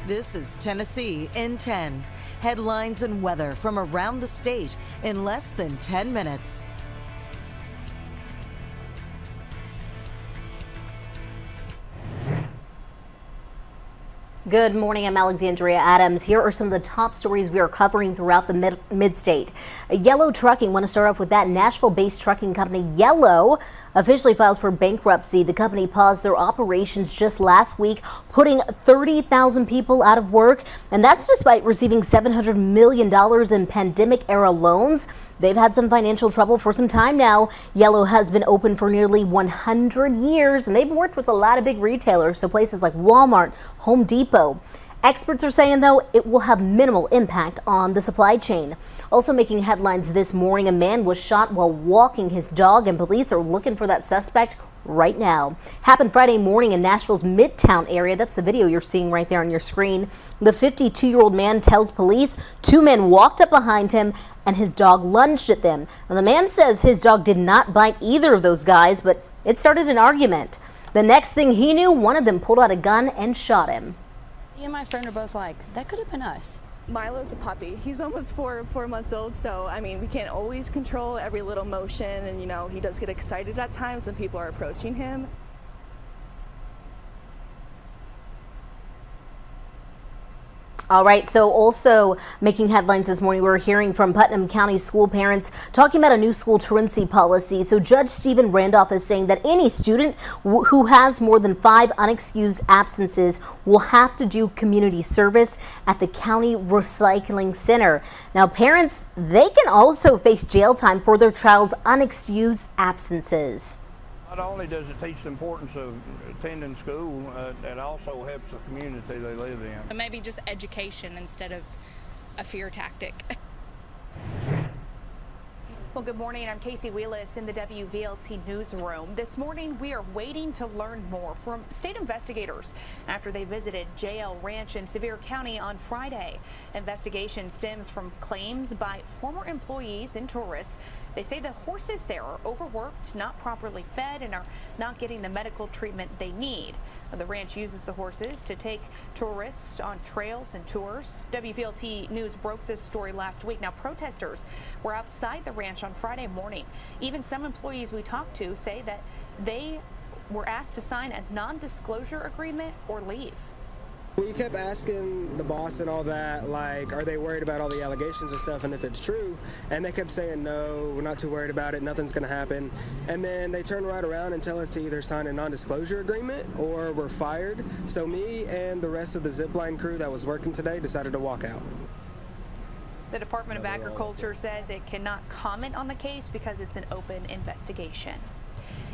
This is Tennessee in 10. Headlines and weather from around the state in less than 10 minutes. Good morning, I'm Alexandria Adams. Here are some of the top stories we are covering throughout the mid-state. Yellow Trucking, want to start off with that. Nashville-based trucking company Yellow officially files for bankruptcy. The company paused their operations just last week, putting 30,000 people out of work. And that's despite receiving $700 million in pandemic-era loans. They've had some financial trouble for some time now. Yellow has been open for nearly 100 years, and they've worked with a lot of big retailers, so places like Walmart, Home Depot. Experts are saying, though, it will have minimal impact on the supply chain. Also making headlines this morning, a man was shot while walking his dog, and police are looking for that suspect right now. Happened Friday morning in Nashville's Midtown area. That's the video you're seeing right there on your screen. The 52-year-old man tells police 2 men walked up behind him and his dog lunged at them. Now, the man says his dog did not bite either of those guys, but it started an argument. The next thing he knew, one of them pulled out a gun and shot him. Me and my friend are both like, that could have been us. Milo's a puppy. He's almost four months old, so I mean, we can't always control every little motion, and you know, he does get excited at times when people are approaching him. All right, so also making headlines this morning, we're hearing from Putnam County school parents talking about a new school truancy policy. So Judge Stephen Randolph is saying that any student who has more than 5 unexcused absences will have to do community service at the county recycling center. Now, parents, they can also face jail time for their child's unexcused absences. Not only does it teach the importance of attending school, it also helps the community they live in. Maybe just education instead of a fear tactic. Well, good morning. I'm Casey Wheelis in the WVLT newsroom. This morning, we are waiting to learn more from state investigators after they visited JL Ranch in Sevier County on Friday. Investigation stems from claims by former employees and tourists. They say the horses there are overworked, not properly fed, and are not getting the medical treatment they need. The ranch uses the horses to take tourists on trails and tours. WVLT News broke this story last week. Now, protesters were outside the ranch on Friday morning. Even some employees we talked to say that they were asked to sign a non-disclosure agreement or leave. We kept asking the boss and all that, like, are they worried about all the allegations and stuff, and if it's true? And they kept saying, no, we're not too worried about it, nothing's going to happen. And then they turn right around and tell us to either sign a non-disclosure agreement or we're fired. So me and the rest of the zipline crew that was working today decided to walk out. The Department of Agriculture says it cannot comment on the case because it's an open investigation.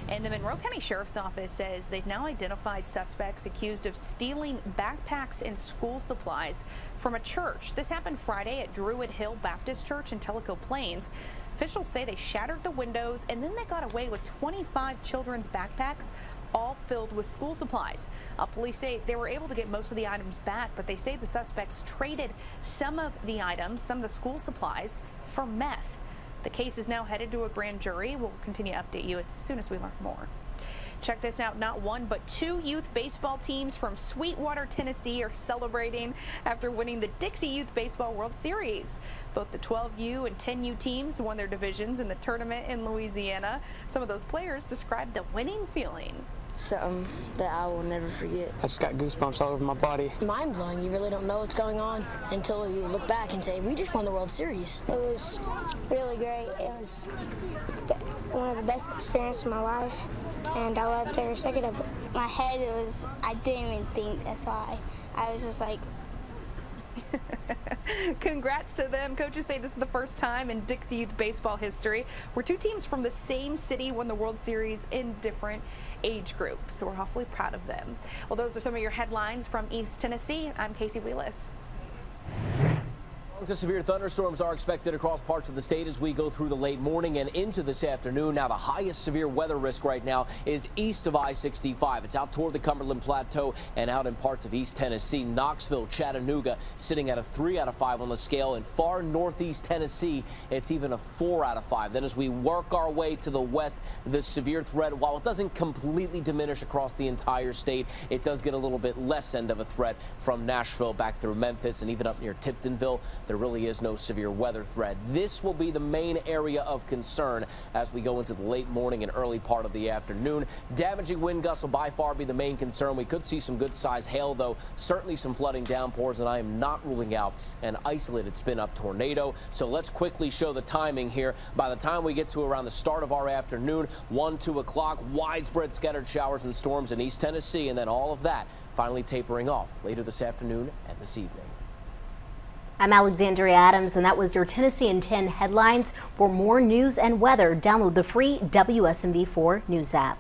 And the Monroe County Sheriff's Office says they've now identified suspects accused of stealing backpacks and school supplies from a church. This happened Friday at Druid Hill Baptist Church in Tellico Plains. Officials say they shattered the windows and then they got away with 25 children's backpacks, all filled with school supplies. Police say they were able to get most of the items back, but they say the suspects traded some of the items, some of the school supplies, for meth. The case is now headed to a grand jury. We'll continue to update you as soon as we learn more. Check this out. Not one, but 2 youth baseball teams from Sweetwater, Tennessee are celebrating after winning the Dixie Youth Baseball World Series. Both the 12U and 10U teams won their divisions in the tournament in Louisiana. Some of those players described the winning feeling. Something that I will never forget. I just got goosebumps all over my body. Mind-blowing. You really don't know what's going on until you look back and say, we just won the World Series. It was really great. It was one of the best experiences of my life, and I loved every second of it. My head was, I didn't even think, that's why. I was just like... Congrats to them. Coaches say this is the first time in Dixie Youth Baseball history where 2 teams from the same city won the World Series in different age groups. So we're awfully proud of them. Well, those are some of your headlines from East Tennessee. I'm Casey Wheelis. To severe thunderstorms are expected across parts of the state as we go through the late morning and into this afternoon. Now, the highest severe weather risk right now is east of I-65. It's out toward the Cumberland Plateau and out in parts of East Tennessee. Knoxville, Chattanooga sitting at a 3 out of 5 on the scale. In far northeast Tennessee, it's even a 4 out of 5. Then as we work our way to the west, the severe threat, while it doesn't completely diminish across the entire state, it does get a little bit less end of a threat from Nashville back through Memphis and even up near Tiptonville. There really is no severe weather threat. This will be the main area of concern as we go into the late morning and early part of the afternoon. Damaging wind gusts will by far be the main concern. We could see some good size hail, though, certainly some flooding downpours, and I am not ruling out an isolated spin-up tornado. So let's quickly show the timing here. By the time we get to around the start of our afternoon, 1, 2 o'clock, widespread scattered showers and storms in East Tennessee, and then all of that finally tapering off later this afternoon and this evening. I'm Alexandria Adams, and that was your Tennessee in 10 headlines. For more news and weather, download the free WSMV4 News app.